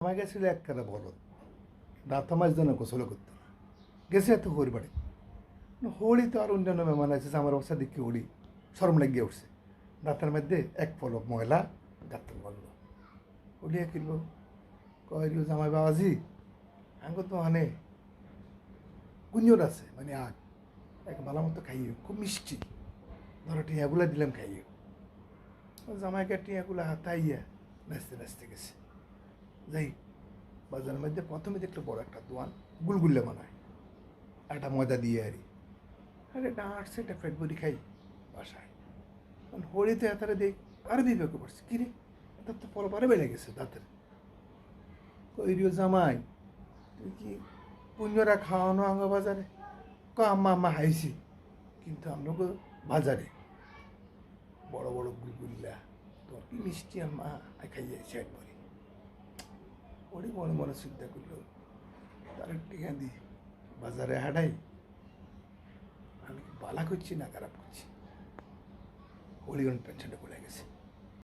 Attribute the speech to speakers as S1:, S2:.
S1: জামাই গেছিল একখানা বলদ, রাত মাস যেন গোসল করতো না, গেছে এত হোর বাড়ি। হোলি তো আর অন্যান্য মেহমান আছে, আমার অবস্থা দেখি হোলি শরম লাগিয়ে উঠছে। রাতের মধ্যে এক পলক ময়লা গাত্তর বলল, হোলিয়া কিনলো কয় জামাই বাবাজি আঙ্গ তো মানে কুঞ্জর আছে, মানে আগ এক ভালো মতো খাইও, খুব মিষ্টি, ধরো টিয়াগুলা দিলাম খাইও। জামাইকে টিয়াগুলা হাতাইয়া নাচতে নাচতে গেছে। যাই বাজারের মধ্যে প্রথমে দেখলো বড় একটা দোয়ান, গুলগুল্লে বানায় একটা ময়দা দিয়ে আরে ডাঁটছে একটা পেট ভরি খাই বাসায়। কারণ হোলিতে এতারে দেখ আরো বিবেকে পড়ছে, কিরে তার তো পরবারে বেড়ে গেছে দাঁতের। কইরিও জামাই তুই কি পুঞ্জরা খাওয়ানো আঙ্গ বাজারে? আম্মা আম্মা হাইছি, কিন্তু আমরা বাজারে বড় বড় গুলগুল্লা, তোর কি মিষ্টি আম্মা খাইয়ে শেট ভরি। ওরই মনে মনে চিন্তা করলো, তার টিকা দি বাজারে হাঁটাই, আমি কি বালা করছি না খারাপ করছি। হোলি টেনশনে পড়ে